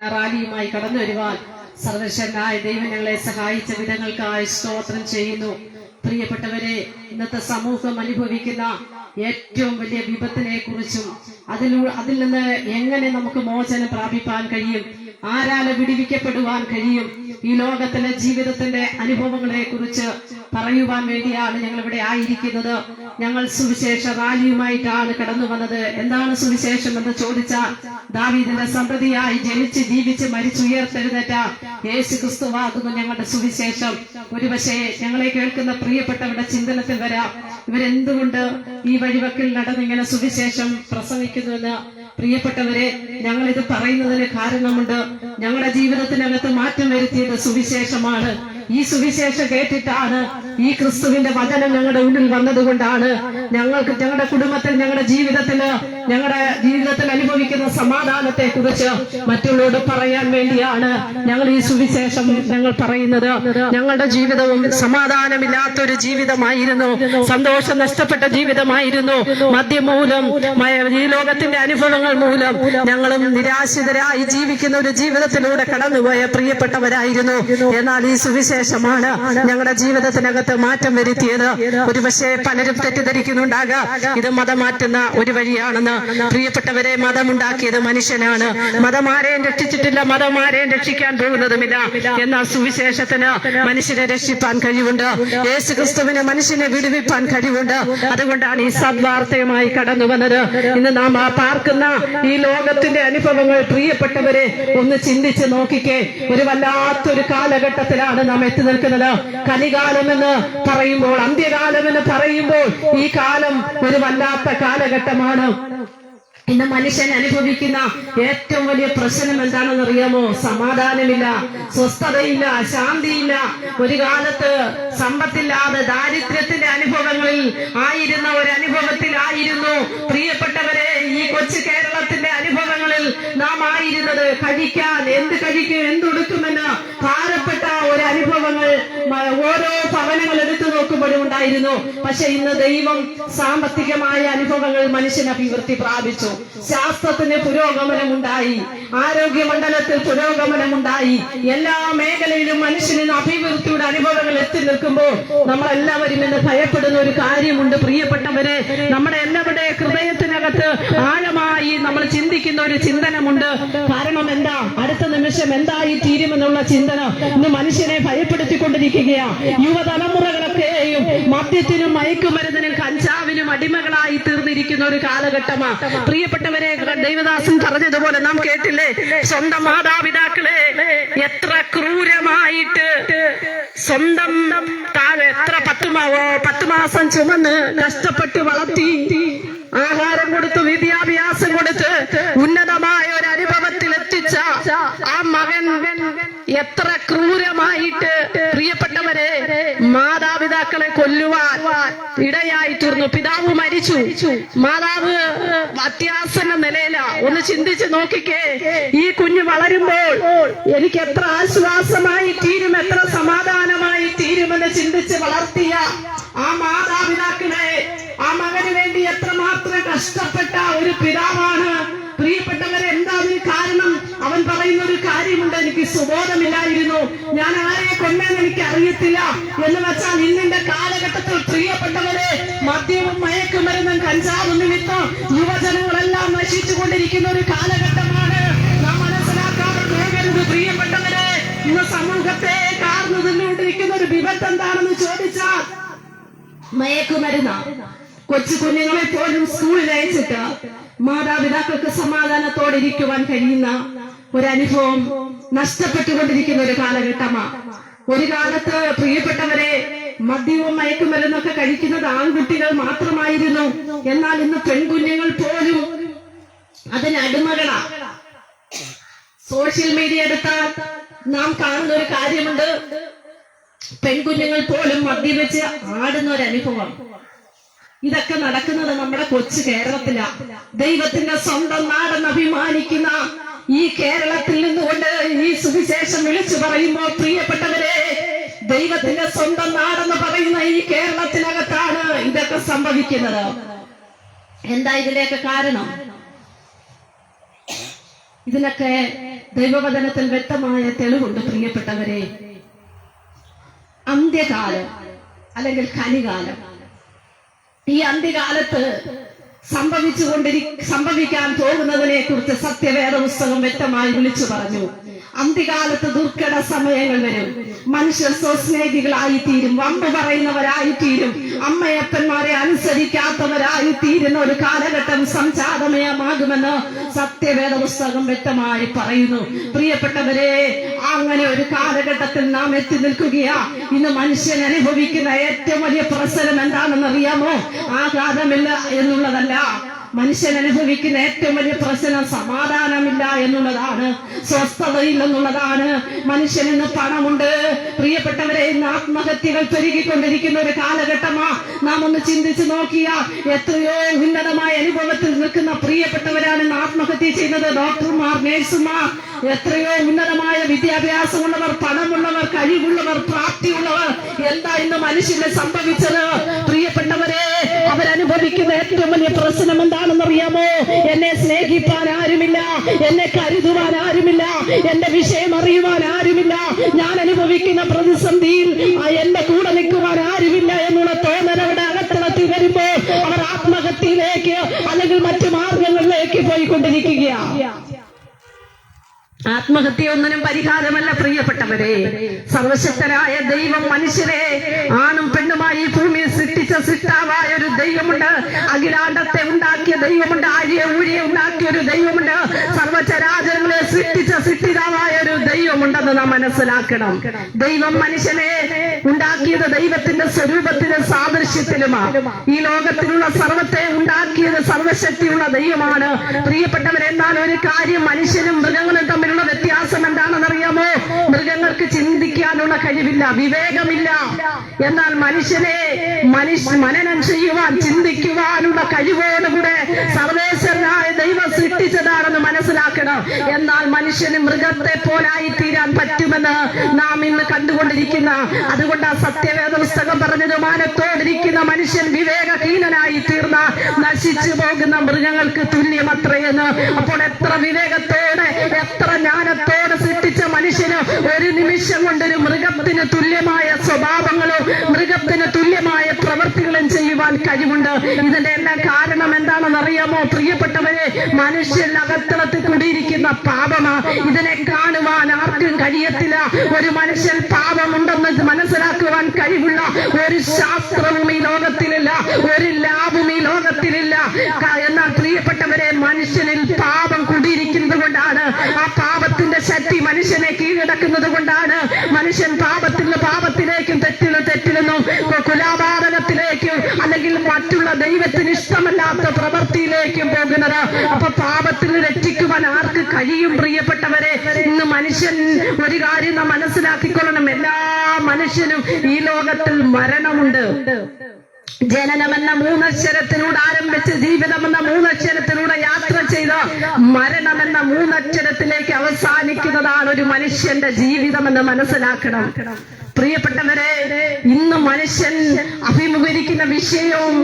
റാലിയുമായി കടന്നു വരുവാൻ സർവശക്തനായ ദൈവം ഞങ്ങളെ സഹായിച്ച വിധങ്ങൾക്കായി സ്തോത്രം ചെയ്യുന്നു. പ്രിയപ്പെട്ടവരെ, ഇന്നത്തെ സമൂഹം അനുഭവിക്കുന്ന ഏറ്റവും വലിയ വിപത്തിനെ കുറിച്ചും അതിൽ നിന്ന് എങ്ങനെ നമുക്ക് മോചനം പ്രാപിപ്പാൻ കഴിയും, ആരാല് വിടുവിക്കപ്പെടുവാൻ കഴിയും, ഈ ലോകത്തിലെ ജീവിതത്തിന്റെ അനുഭവങ്ങളെ കുറിച്ച് പറയുവാൻ വേണ്ടിയാണ് ഞങ്ങൾ ഇവിടെ ആയിരിക്കുന്നത്. ഞങ്ങൾ സുവിശേഷ റാലിയുമായിട്ടാണ് കടന്നു വന്നത്. എന്താണ് സുവിശേഷം എന്ന് ചോദിച്ചാൽ, ദാവീദിന്റെ സന്തതിയായി ജനിച്ച് ജീവിച്ച് മരിച്ചുയർത്തെഴുന്നേറ്റ യേശു ക്രിസ്തുവാകുന്നു ഞങ്ങളുടെ സുവിശേഷം. ഒരുപക്ഷെ ഞങ്ങളെ കേൾക്കുന്ന പ്രിയപ്പെട്ടവരുടെ ചിന്തനത്തിൽ വരാം, ഇവരെന്തുകൊണ്ട് ഈ വഴിവക്കിൽ നടന്നിങ്ങനെ സുവിശേഷം പ്രസംഗിക്കുന്നുവെന്ന്. പ്രിയപ്പെട്ടവരെ, ഞങ്ങൾ ഇത് പറയുന്നതിന് കാരണമുണ്ട്. ഞങ്ങളുടെ ജീവിതത്തിനകത്ത് മാറ്റം വരുത്തിയത് സുവിശേഷമാണ്. ഈ സുവിശേഷം കേട്ടിട്ടാണ്, ഈ ക്രിസ്തുവിന്റെ വചനം ഞങ്ങളുടെ ഉള്ളിൽ വന്നതുകൊണ്ടാണ് ഞങ്ങളുടെ കുടുംബത്തിൽ, ഞങ്ങളുടെ ജീവിതത്തിൽ അനുഭവിക്കുന്ന സമാധാനത്തെ കുറിച്ച് മറ്റുള്ളവരോട് പറയാൻ വേണ്ടിയാണ് ഞങ്ങൾ ഈ സുവിശേഷം പറയുന്നത്. ഞങ്ങളുടെ ജീവിതവും സമാധാനമില്ലാത്തൊരു ജീവിതമായിരുന്നു, സന്തോഷം നഷ്ടപ്പെട്ട ജീവിതമായിരുന്നു. മദ്യം മൂലം, ഈ ലോകത്തിന്റെ അനുഭവങ്ങൾ മൂലം ഞങ്ങളും നിരാശിതരായി ജീവിക്കുന്ന ഒരു ജീവിതത്തിലൂടെ കടന്നുപോയ പ്രിയപ്പെട്ടവരായിരുന്നു. എന്നാൽ ഈ സുവിശേഷമാണ് ഞങ്ങളുടെ ജീവിതത്തിനകത്ത് മാറ്റം വരുത്തിയത്. ഒരുപക്ഷെ പലരും തെറ്റിദ്ധരിക്കുന്നുണ്ടാകാം ഇത് മതം മാറ്റുന്ന ഒരു വഴിയാണെന്ന്. പ്രിയപ്പെട്ടവരെ, മതമുണ്ടാക്കിയത് മനുഷ്യനാണ്. മതം ആരെയും രക്ഷിച്ചിട്ടില്ല, മതം ആരെയും രക്ഷിക്കാൻ പോകുന്നതുമില്ല. എന്നാൽ സുവിശേഷത്തിന് മനുഷ്യനെ രക്ഷിപ്പാൻ കഴിവുണ്ട്. യേശു ക്രിസ്തുവിന് മനുഷ്യനെ വിടുവിപ്പാൻ കഴിവുണ്ട്. അതുകൊണ്ടാണ് ഈ സദ്വാർത്തയുമായി കടന്നു വന്നത്. ഇന്ന് നാം പാർക്കുന്ന ഈ ലോകത്തിന്റെ അനുഭവങ്ങൾ, പ്രിയപ്പെട്ടവരെ, ഒന്ന് ചിന്തിച്ച് നോക്കിക്കേ. ഒരു വല്ലാത്തൊരു കാലഘട്ടത്തിലാണ് നാം എത്തി നിൽക്കുന്നത്. കലികാലം എന്ന് പറയുമ്പോൾ, അന്ത്യകാലം എന്ന് പറയുമ്പോൾ, ഈ കാലം ഒരു വല്ലാത്ത കാലഘട്ടമാണ്. ഇന്ന് മനുഷ്യൻ അനുഭവിക്കുന്ന ഏറ്റവും വലിയ പ്രശ്നം എന്താണെന്ന് അറിയാമോ? സമാധാനമില്ല, സ്വസ്ഥതയില്ല, ശാന്തിയില്ല. ഒരു കാലത്ത് സമ്പത്തില്ലാതെ ദാരിദ്ര്യത്തിന്റെ അനുഭവങ്ങളിൽ ആയിരുന്ന ഒരു അനുഭവത്തിലായിരുന്നു പ്രിയപ്പെട്ടവരെ ഈ കൊച്ചു കേരളത്തിന്റെ അനുഭവങ്ങളിൽ നാം ആയിരുന്നത്. കഴിക്കാൻ എന്ത് കഴിക്കും, എന്തൊടുക്കുമെന്ന് ഭാരപ്പെട്ട ഒരു അനുഭവങ്ങൾ ഓരോ ഭവനങ്ങൾ എടുത്തു നോക്കുമ്പോഴും ഉണ്ടായിരുന്നു. പക്ഷെ ഇന്ന് ദൈവം സാമ്പത്തികമായ അനുഭവങ്ങൾ മനുഷ്യൻ അഭിവൃദ്ധി പ്രാപിച്ചു. ശാസ്ത്രത്തിന് പുരോഗമനമുണ്ടായി, ആരോഗ്യമണ്ഡലത്തിൽ പുരോഗമനമുണ്ടായി. എല്ലാ മേഖലയിലും മനുഷ്യന് അഭിവൃദ്ധിയുടെ അനുഭവങ്ങൾ എത്തി നിൽക്കുമ്പോൾ നമ്മളെല്ലാവരും ഇന്ന് ഭയപ്പെടുന്ന ഒരു കാര്യമുണ്ട് പ്രിയപ്പെട്ടവരെ. നമ്മുടെ എല്ലാവരുടെ ഹൃദയത്തിനകത്ത് ആഴമായി നമ്മൾ ചിന്തിക്കുന്ന ഒരു ചിന്തനമുണ്ട്. കാരണം എന്താ? അടുത്ത നിമിഷം എന്തായി തീരുമെന്നുള്ള ചിന്തന ഇന്ന് മനുഷ്യനെ ഭയപ്പെടുത്തിക്കൊണ്ടിരിക്കുകയാണ്. യുവതലമുറകളൊക്കെയും മദ്യത്തിനും മയക്കുമരുന്നിനും കഞ്ചാവിനും അടിമകളായി തീർന്നിരിക്കുന്ന ഒരു കാലഘട്ടമാണ്. പ്രിയപ്പെട്ടവരെ, ദൈവദാസൻ പറഞ്ഞതുപോലെ നാം കേട്ടില്ലേ, സ്വന്തം മാതാപിതാക്കളെ എത്ര ക്രൂരമായിട്ട് സ്വന്തം എത്ര 10 മാസം ചുമന്ന് കഷ്ടപ്പെട്ട് വളർത്തി, ആഹാരം കൊടുത്തു, വിദ്യാഭ്യാസം കൊടുത്ത് ഉന്നതമായ ഒരു അനുഭവത്തിൽ എത്തിച്ച ആ മകൻ എത്ര ക്രൂരമായിട്ട് പ്രിയപ്പെട്ടവരെ മാതാപിതാക്കളെ കൊല്ലുവാൻ ഇടയായി തീർന്നു. പിതാവ് മരിച്ചു, മാതാവ് അത്യാസന്ന നിലയില. ഒന്ന് ചിന്തിച്ച് നോക്കിക്കേ, ഈ കുഞ്ഞ് വളരുമ്പോൾ എനിക്ക് എത്ര ആശ്വാസമായി തീരും, എത്ര സമാധാനമായി തീരുമെന്ന് ചിന്തിച്ച് വളർത്തിയ ആ മാതാപിതാക്കളെ, ആ മകന് വേണ്ടി എത്രമാത്രം കഷ്ടപ്പെട്ട ഒരു പിതാവാണ്. പ്രിയപ്പെട്ടവരെ, എന്താ അതിന് കാരണം? അവൻ പറയുന്ന ഒരു കാര്യമുണ്ട്, എനിക്ക് സുബോധമില്ലായിരുന്നു, ഞാൻ ആരെ കൊന്നെന്ന് എനിക്ക് അറിയത്തില്ല എന്ന് വെച്ചാൽ ഇന്നിന്റെ കാലഘട്ടത്തിൽ പ്രിയപ്പെട്ടവരെ മദ്യവും മയക്കുമരുന്നും കഞ്ചാവും നിമിത്തം യുവജനങ്ങളെല്ലാം നശിച്ചുകൊണ്ടിരിക്കുന്ന ഒരു കാലഘട്ടമാണ്. നാം മനസ്സിലാക്കാതെ പോകരുത് പ്രിയപ്പെട്ടവരെ. ഇന്ന് സമൂഹത്തെ കാർന്നു തിന്നുകൊണ്ടിരിക്കുന്ന ഒരു വിപത്ത് എന്താണെന്ന് ചോദിച്ചാൽ മയക്കുമരുന്ന്. കൊച്ചു കുഞ്ഞുങ്ങളെ പോലും സ്കൂളിൽ അയച്ചിട്ട് മാതാപിതാക്കൾക്ക് സമാധാനത്തോടെ ഇരിക്കുവാൻ കഴിയുന്ന ഒരനുഭവം നഷ്ടപ്പെട്ടുകൊണ്ടിരിക്കുന്ന ഒരു കാലഘട്ടമാണ്. ഒരു കാലത്ത് പ്രിയപ്പെട്ടവരെ മദ്യവും മയക്കുമരുന്നൊക്കെ കഴിക്കുന്നത് ആൺകുട്ടികൾ മാത്രമായിരുന്നു. എന്നാൽ ഇന്ന് പെൺകുഞ്ഞുങ്ങൾ പോലും അതിന് അടിമകളാണ്. സോഷ്യൽ മീഡിയ എടുത്താൽ നാം കാണുന്ന ഒരു കാര്യമുണ്ട്, പെൺകുഞ്ഞുങ്ങൾ പോലും മദ്യവെച്ച് ആടുന്ന ഒരു അനുഭവം. ഇതൊക്കെ നടക്കുന്നത് നമ്മുടെ കൊച്ചു കേരളത്തിലാണ്. ദൈവത്തിന്റെ സ്വന്തം നാടെന്ന് അഭിമാനിക്കുന്ന ഈ കേരളത്തിൽ നിന്നുകൊണ്ട് ഈ സുവിശേഷം വിളിച്ചു പറയുമ്പോൾ പ്രിയപ്പെട്ടവരെ, ദൈവത്തിന്റെ സ്വന്തം നാടെന്ന് പറയുന്ന ഈ കേരളത്തിനകത്താണ് ഇതൊക്കെ സംഭവിക്കുന്നത്. എന്താ ഇതിന്റെയൊക്കെ കാരണം? ഇതിനൊക്കെ ദൈവവചനത്തിൽ വ്യക്തമായ തെളിവുണ്ട് പ്രിയപ്പെട്ടവരെ. അന്ത്യകാലം അല്ലെങ്കിൽ കലികാലം, ഈ അന്ത്യകാലത്ത് സംഭവിക്കാൻ പോകുന്നതിനെ കുറിച്ച് സത്യവേദ പുസ്തകം വ്യക്തമായി വിളിച്ചു പറഞ്ഞു. അന്ത്യകാലത്ത് ദുർഘട സമയങ്ങൾ വരും. മനുഷ്യർ സ്വസ്നേഹികളായിത്തീരും, വമ്പ് പറയുന്നവരായിത്തീരും, അമ്മയപ്പന്മാരെ അനുസരിക്കാത്തവരായിത്തീരുന്ന ഒരു കാലഘട്ടം സംജാതമയമാകുമെന്ന് സത്യവേദ പുസ്തകം വ്യക്തമായി പറയുന്നു. പ്രിയപ്പെട്ടവരെ, അങ്ങനെ ഒരു കാലഘട്ടത്തിൽ നാം എത്തി നിൽക്കുകയാ. ഇന്ന് മനുഷ്യൻ അനുഭവിക്കുന്ന ഏറ്റവും വലിയ പ്രശ്നം എന്താണെന്ന് അറിയാമോ? ആഘാതമില്ല എന്നുള്ളതല്ല. മനുഷ്യൻ അനുഭവിക്കുന്ന ഏറ്റവും വലിയ പ്രശ്നം സമാധാനമില്ല എന്നുള്ളതാണ്, സ്വസ്ഥതയില്ലെന്നുള്ളതാണ്. മനുഷ്യന് പണമുണ്ട്, പ്രിയപ്പെട്ടവരെ, ഇന്ന് ആത്മഹത്യകൾ പെരുകിക്കൊണ്ടിരിക്കുന്ന ഒരു കാലഘട്ടമാ. നാം ഒന്ന് ചിന്തിച്ചു നോക്കിയാ എത്രയോ ഉന്നതമായ അനുഭവത്തിൽ നിൽക്കുന്ന പ്രിയപ്പെട്ടവരാണ് ഇന്ന് ആത്മഹത്യ ചെയ്യുന്നത്. ഡോക്ടർമാർ, നേഴ്സുമാർ, എത്രയോ ഉന്നതമായ വിദ്യാഭ്യാസമുള്ളവർ, പണമുള്ളവർ, കഴിവുള്ളവർ, പ്രാപ്തിയുള്ളവർ. എന്താ ഇന്ന് മനുഷ്യന് സംഭവിച്ചത്? പ്രിയപ്പെട്ടവരെ, അവരനുഭവിക്കുന്ന ഏറ്റവും വലിയ പ്രശ്നം എന്താണെന്നറിയാമോ? എന്നെ സ്നേഹിപ്പാൻ ആരുമില്ല, എന്നെ കരുതുവാൻ ആരുമില്ല, എന്റെ വിഷയം അറിയുവാൻ ആരുമില്ല, ഞാൻ അനുഭവിക്കുന്ന പ്രതിസന്ധിയിൽ എന്റെ കൂടെ നിൽക്കുവാൻ ആരുമില്ല എന്നുള്ള തോന്നൽ അവരുടെ അകത്തളത്തിൽ വരുമ്പോൾ അവർ ആത്മഹത്യയിലേക്ക് അല്ലെങ്കിൽ മറ്റു മാർഗങ്ങളിലേക്ക് പോയിക്കൊണ്ടിരിക്കുകയാണ്. ആത്മഹത്യ ഒന്നിനും പരിഹാരമല്ല പ്രിയപ്പെട്ടവരെ. സർവശക്തനായ ദൈവം മനുഷ്യരെ ആണും പെണ്ണുമായി ഭൂമിയിൽ സൃഷ്ടിച്ച സൃഷ്ടാവായ ഒരു ദൈവമുണ്ട്. അഖിലാണ്ടത്തെ ഉണ്ടാക്കിയ ദൈവമുണ്ട്. ആഴിയെ ഊഴിയെ ഉണ്ടാക്കിയ ഒരു ദൈവമുണ്ട്. സർവചരാചരങ്ങളെ സൃഷ്ടിച്ച സൃഷ്ടിതാവായ ഒരു ദൈവമുണ്ടെന്ന് നാം മനസ്സിലാക്കണം. ദൈവം മനുഷ്യനെ ഉണ്ടാക്കിയത് ദൈവത്തിന്റെ സ്വരൂപത്തിലും സാദൃശ്യത്തിലുമാണ്. ഈ ലോകത്തിലുള്ള സർവത്തെ ഉണ്ടാക്കിയത് സർവശക്തിയുള്ള ദൈവമാണ്. പ്രിയപ്പെട്ടവരെ, എന്നാൽ ഒരു കാര്യം, മനുഷ്യനും മൃഗങ്ങളും തമ്മിലുള്ള വ്യത്യാസം എന്താണെന്നറിയാമോ? മൃഗങ്ങൾക്ക് ചിന്തിക്കാനുള്ള കഴിവില്ല, വിവേകമില്ല. എന്നാൽ മനുഷ്യനെ മനനം ചെയ്യുവാൻ, ചിന്തിക്കുവാനുള്ള കഴിവോടുകൂടെ സർവേശ്വരനായ ദൈവം സൃഷ്ടിച്ചതാണെന്ന് മനസ്സിലാക്കണം. എന്നാൽ മനുഷ്യന് മൃഗത്തെ പോലായി തീരാൻ പറ്റുമെന്ന് നാം ഇന്ന് കണ്ടുകൊണ്ടിരിക്കുന്ന, അതുകൊണ്ട് ആ സത്യവേദ പുസ്തകം പറഞ്ഞത്, മാനത്തോടിരിക്കുന്ന മനുഷ്യൻ വിവേകഹീനനായി തീർന്ന നശിച്ചു പോകുന്ന മൃഗങ്ങൾക്ക് തുല്യമത്രയെന്ന്. അപ്പോൾ എത്ര വിവേകത്തോടെ, എത്ര ജ്ഞാനത്തോടെ സൃഷ്ടിച്ച മനുഷ്യന് ഒരു നിമിഷം കൊണ്ടൊരു മൃഗത്തിന് തുല്യമായ സ്വഭാവങ്ങളും മൃഗത്തിന് തുല്യമായ പ്രവൃത്തികളും ചെയ്യുവാൻ കഴിവുണ്ട്. ഇതിന്റെ എല്ലാം കാരണം എന്താണെന്ന് അറിയാമോ? പ്രിയപ്പെട്ടവരെ, മനുഷ്യൻ അകത്തളത്തിൽ കൂടിയിരിക്കുന്ന പാപമാ. ഇതിനെ കാണുവാൻ ആർക്കും കഴിയത്തില്ല. ഒരു മനുഷ്യൻ പാപമുണ്ടെന്ന് മനസ്സിലാക്കുവാൻ കഴിവുള്ള ഒരു ശാസ്ത്രവും ഈ ലോകത്തിലില്ല, ഒരു ലാബും ഈ ലോകത്തിലില്ല. എന്നാൽ പ്രിയപ്പെട്ടവരെ, മനുഷ്യനിൽ പാപം കൂടിയിരിക്കുന്നത് കൊണ്ടാണ്, ആ പാപത്തിന്റെ ശക്തി മനുഷ്യനെ കീഴടക്കുന്നത് കൊണ്ടാണ് മനുഷ്യൻ പാപത്തിലേക്കും തെറ്റിലെന്നും കുലാപാതകത്തിലേക്കും അല്ലെങ്കിൽ മറ്റുള്ള ദൈവത്തിന് ഇഷ്ടമല്ലാത്ത പ്രവൃത്തിയിലേക്കും പോകുന്നത്. അപ്പൊ പാപത്തിൽ രക്ഷിക്കുവാൻ ആർക്ക് കഴിയും? പ്രിയപ്പെട്ടവരെ, ഇന്ന് മനുഷ്യൻ ഒരു കാര്യം നാം മനസ്സിലാക്കിക്കൊള്ളണം. എല്ലാ മനുഷ്യനും ഈ ലോകത്തിൽ മരണമുണ്ട്. ജനനമെന്ന മൂന്നക്ഷരത്തിലൂടെ ആരംഭിച്ച് ജീവിതമെന്ന മൂന്നക്ഷരത്തിലൂടെ യാത്ര ചെയ്ത് മരണമെന്ന മൂന്നക്ഷരത്തിലേക്ക് അവസാനിക്കുന്നതാണ് ഒരു മനുഷ്യന്റെ ജീവിതമെന്ന് മനസ്സിലാക്കണം. പ്രിയപ്പെട്ടവരെ, ഇന്ന് മനുഷ്യൻ അഭിമുഖീകരിക്കുന്ന വിഷയവും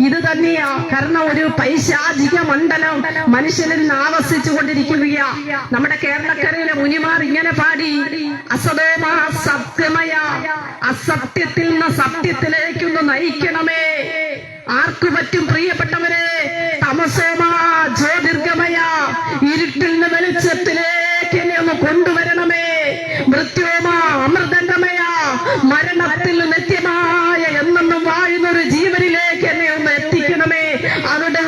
ഇത് തന്നെയാ. കാരണം ഒരു പൈശാചിക മണ്ഡലം മനുഷ്യനിൽ നിന്ന് ആവസിച്ചു കൊണ്ടിരിക്കുകയാ. നമ്മുടെ കേരളക്കരയിലെ മുനിമാർ ഇങ്ങനെ പാടി, അസതോമാ സത്യമയ, അസത്യത്തിൽ നിന്ന് സത്യത്തിലേക്കൊന്ന് നയിക്കണമേ. ആർക്കു പറ്റും പ്രിയപ്പെട്ടവരെ? തമസോമാ ജ്യോതിർഗമയ, ഇരുട്ടിൽ നിന്ന് വെളിച്ചത്തിലേക്ക് എന്നെ ഒന്ന് കൊണ്ടുവരണമേ. മൃത്യോമാ അമൃതംഗമയ, മരണത്തിൽ നിത്യമായ എന്നെന്നും വാഴുന്ന ഒരു ജീവനിലേക്ക് എന്നെ ഒന്ന് എത്തിക്കണമേ. അവരുടെ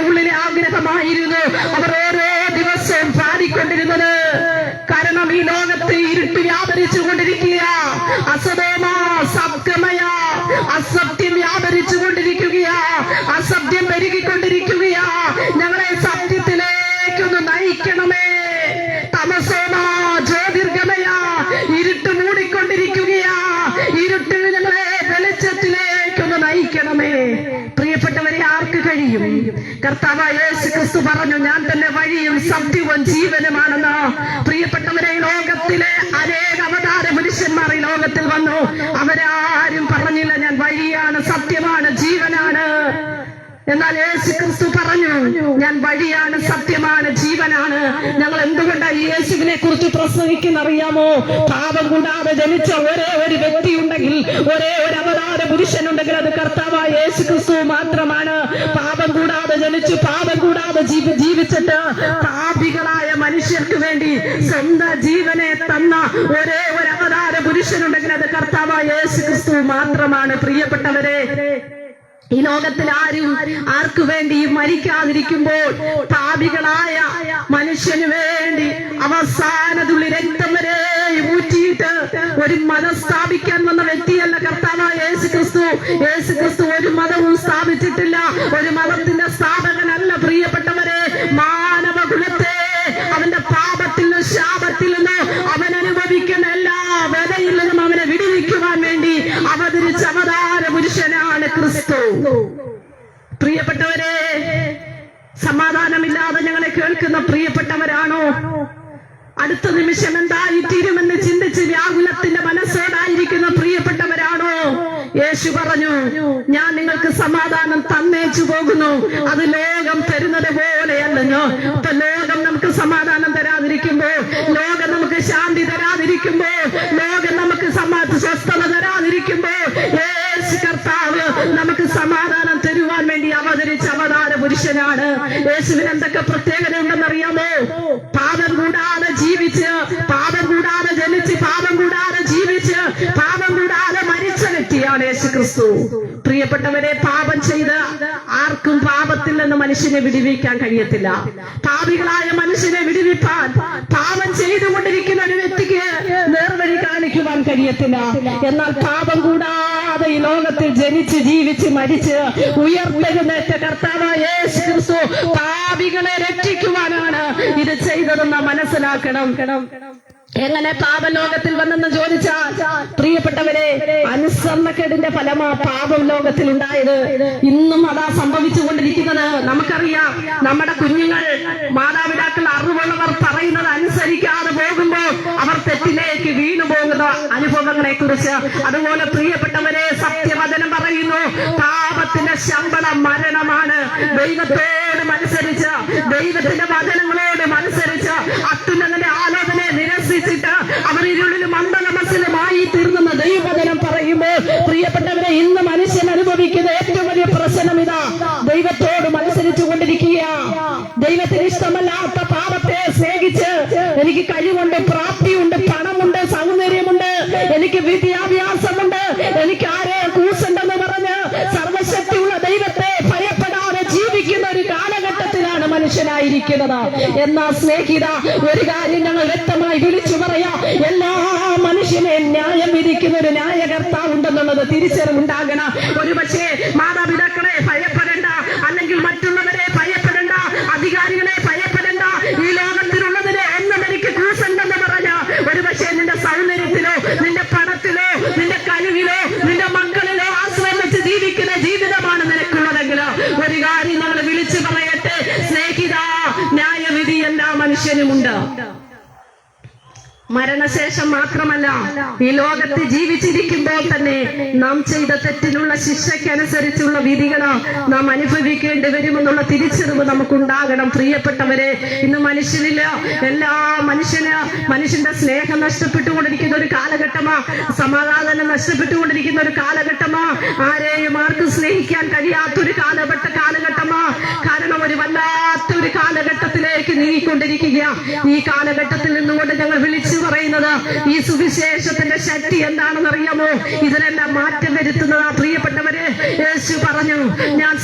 ഉള്ളിലെ ആഗ്രഹമായിരുന്നു അവർ ഓരോ ദിവസവും പാടിക്കൊണ്ടിരുന്നത്. കാരണം ഈ ലോകത്ത് ഇരുട്ട് വ്യാപരിച്ചു കൊണ്ടിരിക്കുക. അസതോമാ സത്യമയ, അസത്യം വ്യാപരിച്ചു കൊണ്ടിരിക്കുകയാ, അസത്യം പെരുകിക്കൊണ്ടിരിക്കുകയാ. ഞങ്ങളെ സത്യത്തിലേക്കൊന്ന് നയിക്കണമേ. തമസോമാ ജ്യോതിർഗമയ, ഇരുട്ട് മൂടിക്കൊണ്ടിരിക്കുകയാ. ഇരുട്ടിൽ ഞങ്ങളെ വെളിച്ചത്തിലേക്കൊന്ന് നയിക്കണമേ. പ്രിയപ്പെട്ടവരെ, ആർക്ക് കഴിയും? കർത്താവായ യേശു ക്രിസ്തു പറഞ്ഞു, ഞാൻ തന്നെ വഴിയും സത്യവും ജീവനുമാണെന്ന്. പ്രിയപ്പെട്ടവരെ, ലോകത്തിലെ അനേക അവതാര പുരുഷന്മാർ ഈ ലോകത്തിൽ വന്നു. അവരാരും പറഞ്ഞില്ല ഞാൻ വഴിയാണ്, സത്യമാണ്, ജീവനാണ്. എന്നാൽ യേശു ക്രിസ്തു പറഞ്ഞു, ഞാൻ വഴിയാണ്, സത്യമാണ്, ജീവനാണ്. ഞങ്ങൾ എന്തുകൊണ്ടാണ് ഈ യേശുവിനെ കുറിച്ച് പ്രസംഗിക്കുന്നറിയാമോ? പാപം കൂടാതെ ജനിച്ച ഒരേ ഒരു വ്യക്തി ഉണ്ടെങ്കിൽ, ഒരേ ഒരു അവതാര പുരുഷനുണ്ടെങ്കിൽ അത് കർത്താവായ യേശു ക്രിസ്തു മാത്രമാണ്. പാപം കൂടാതെ ജനിച്ചു, പാപം കൂടാതെ ജീവിച്ചിട്ട് പാപികളായ മനുഷ്യർക്ക് വേണ്ടി സ്വന്തം ജീവനെ തന്ന ഒരേ ഒരു അവതാര പുരുഷനുണ്ടെങ്കിൽ അത് കർത്താവായ യേശു ക്രിസ്തു മാത്രമാണ്. പ്രിയപ്പെട്ടവരെ, ഈ ലോകത്തിൽ ആർക്കു വേണ്ടി മരിക്കാതിരിക്കുമ്പോൾ പാപികളായ മനുഷ്യന് വേണ്ടി അവസാനതുള്ളി രക്തം വരെ ഊറ്റിയിട്ട് ഒരു മതം സ്ഥാപിക്കാൻ വന്ന വ്യക്തിയല്ല കർത്താവായ യേശു ക്രിസ്തു. യേശു ക്രിസ്തു ഒരു മതവും സ്ഥാപിച്ചിട്ടില്ല, ഒരു മതത്തിന്റെ സ്ഥാപകനല്ല. പ്രിയപ്പെട്ടവരെ, മാനവകുലത്തെ അവന്റെ പാപത്തിൽ നിന്നും ശാപത്തിൽ നിന്നും അവൻ അനുഭവിക്കുന്ന എല്ലാ വേദനയിൽ നിന്നും അവനെ വിടുവിക്കുവാൻ വേണ്ടി അവതരിച്ച അവതാര പുരുഷനാണ് ക്രിസ്തു. പ്രിയപ്പെട്ടവരെ, സമാധാനമില്ലാതെ ഞങ്ങളെ കേൾക്കുന്ന പ്രിയപ്പെട്ടവരാണോ? അടുത്ത നിമിഷം എന്തായിത്തീരുമെന്ന് ചിന്തിച്ച് വ്യാകുലത്തിന്റെ മനസ്സോടായിരിക്കുന്ന പ്രിയപ്പെട്ടവരാണോ? യേശു പറഞ്ഞു, ഞാൻ നിങ്ങൾക്ക് സമാധാനം തന്നേച്ചു പോകുന്നു, അത് ലോകം തരുന്നത് പോലെയല്ലോ. അപ്പൊ ലോകം നമുക്ക് സമാധാനം തരാതിരിക്കുമ്പോൾ, ലോകം നമുക്ക് ശാന്തി തരാതിരിക്കുമ്പോൾ, ലോകം നമുക്ക് സ്വസ്ഥത തരാതിരിക്കുമ്പോൾ, യേശു കർത്താവ് നമുക്ക് സമാധാനം തരുവാൻ വേണ്ടി അവതരിച്ച അവതാര പുരുഷനാണ്. യേശുവിന് എന്തൊക്കെ പ്രത്യേകത ഉണ്ടെന്നറിയാമോ? പാപം കൂടാതെ ജീവിച്ച്, പാപം കൂടാതെ ജനിച്ച്, പാപം കൂടാതെ ജീവിച്ച്, പാപം കൂടാതെ മരിച്ച വ്യക്തിയാണ് യേശു ക്രിസ്തു. പ്രിയപ്പെട്ടവരെ, പാപം ചെയ്ത് ആർക്കും പാപത്തിൽ നിന്ന് മനുഷ്യനെ വിടുവിക്കാൻ കഴിയത്തില്ല. പാപികളായ മനുഷ്യനെ വിടുവിപ്പാൻ പാപം ചെയ്തുകൊണ്ടിരിക്കുന്ന ഒരു വ്യക്തിക്ക് നേർവഴി കാണിക്കുവാൻ കഴിയത്തില്ല. എന്നാൽ പാപം കൂടാതെ ഈ ലോകത്തിൽ ജനിച്ച്, ജീവിച്ച്, മരിച്ച് ഉയർത്തെഴുന്നേറ്റ കർത്താവായ യേശു ക്രിസ്തു പാപികളെ രക്ഷിക്കുവാനാണ് ഇത് ചെയ്തതെന്ന് മനസ്സിലാക്കണം. എങ്ങനെ പാപലോകത്തിൽ വന്നെന്ന് ചോദിച്ചാൽ, പ്രിയപ്പെട്ടവരെ, അനുസരണക്കേടിന്റെ ഫലമാ പാപം ലോകത്തിൽ ഉണ്ടായത്. ഇന്നും അതാ സംഭവിച്ചുകൊണ്ടിരിക്കുന്നത്. നമുക്കറിയാം, നമ്മുടെ കുഞ്ഞുങ്ങൾ മാതാപിതാക്കൾ അറിവുള്ളവർ പറയുന്നത് അനുസരിക്കാതെ പോകുമ്പോൾ അവർ തെറ്റിലേക്ക് വീണു പോകുന്ന അനുഭവങ്ങളെ കുറിച്ച്. അതുപോലെ പ്രിയപ്പെട്ടവരെ, സത്യവചനം പറയുന്നു, പാപത്തിന്റെ ശമ്പളം മരണമാണ്. ദൈവത്തോട് മത്സരിച്ച്, ദൈവത്തിന്റെ വചനങ്ങളോട് മത്സരിച്ച്, അത്യുന്നതന്റെ ആലോചനയെ നിരസിച്ചിട്ട് അവർ ഇരുളിലും അന്ധതമസിലുമായി തീർന്നെന്ന് ദൈവവചനം പറയുമ്പോൾ, പ്രിയപ്പെട്ടവരെ, ഇന്ന് മനുഷ്യൻ അനുഭവിക്കുന്ന ഏറ്റവും വലിയ പ്രശ്നം ഇതാ. ദൈവത്തോട് മത്സരിച്ചു കൊണ്ടിരിക്കുക. ദൈവത്തിന് ഇഷ്ടമല്ലാത്ത പാപത്തെ സ്നേഹിച്ച്, എനിക്ക് കഴിവുണ്ട്, പ്രാപ്തിയുണ്ട്, പണമുണ്ട്, സൗന്ദര്യമുണ്ട്, എനിക്ക് വിദ്യാഭ്യാസമുണ്ട്, എനിക്ക് ആരെ കൂസുണ്ടെന്ന് പറഞ്ഞ് സർവശക്തിയുള്ള ദൈവത്തെ ഭയപ്പെടാതെ ജീവിക്കുന്ന ഒരു കാലഘട്ടത്തിലാണ് മനുഷ്യനായിരിക്കുന്നത്. എന്നാ സ്നേഹിത, ഒരു കാര്യം ഞങ്ങൾ വ്യക്തമായി വിളിച്ചു പറയാം, എല്ലാ മനുഷ്യനെയും ന്യായം വിധിക്കുന്ന ഒരു ന്യായകർത്താവ് ഉണ്ടെന്നുള്ളത് തിരിച്ചറിവുണ്ടാകണം. ഒരുപക്ഷെ മാതാപിതാക്കളെ ഭയപ്പെടേണ്ട, അല്ലെങ്കിൽ മറ്റുള്ളവരെ ഭയപ്പെടേണ്ട, അധികാരികളെ ഭയപ്പെടേണ്ട, ഈ ലോകത്തിലുള്ളതിനെ ഒന്നും എനിക്ക് കൂസുണ്ടെന്ന് പറഞ്ഞ ഒരുപക്ഷെ നിന്റെ സൗന്ദര്യത്തിലോ, നിന്റെ പണത്തിലോ, നിന്റെ കഴിവിലോ, നിന്റെ മക്കളിലോ ആശ്രയം വെച്ച് ജീവിക്കുന്ന ജീവിതമാണ് നിനക്കുള്ളതെങ്കിൽ ഒരു കാര്യം ഞങ്ങൾ വിളിച്ചു പറയട്ടെ, സ്നേഹിത, ന്യായവിധി എല്ലാ മനുഷ്യനുമുണ്ട്. മരണശേഷം മാത്രമല്ല, ഈ ലോകത്ത് ജീവിച്ചിരിക്കുമ്പോൾ തന്നെ നാം ചെയ്ത തെറ്റിനുള്ള ശിക്ഷയ്ക്കനുസരിച്ചുള്ള വിധികൾ നാം അനുഭവിക്കേണ്ടി വരുമെന്നുള്ള തിരിച്ചറിവ് നമുക്കുണ്ടാകണം. പ്രിയപ്പെട്ടവരെ, ഇന്ന് മനുഷ്യനില്ല, എല്ലാ മനുഷ്യന്റെ സ്നേഹം നഷ്ടപ്പെട്ടുകൊണ്ടിരിക്കുന്ന ഒരു കാലഘട്ടമാ, സമാധാനം നഷ്ടപ്പെട്ടുകൊണ്ടിരിക്കുന്ന ഒരു കാലഘട്ടമാ, ആരെയും ആർക്കും സ്നേഹിക്കാൻ കഴിയാത്തൊരു കാലഘട്ടമാ. കാരണം ഒരു വല്ലാത്തൊരു കാലഘട്ടത്തിലേക്ക് നീങ്ങിക്കൊണ്ടിരിക്കുക. ഈ കാലഘട്ടത്തിൽ നിന്നുകൊണ്ട് ഞങ്ങൾ വിളിച്ചു പറയുന്നത്, ഈ സുവിശേഷത്തിന്റെ ശക്തി എന്താണെന്ന് അറിയാമോ? ഇതിനെല്ലാം മാറ്റം വരുത്തുന്നതാ. പ്രിയപ്പെട്ടവരെ, യേശു പറഞ്ഞു, ഞാൻ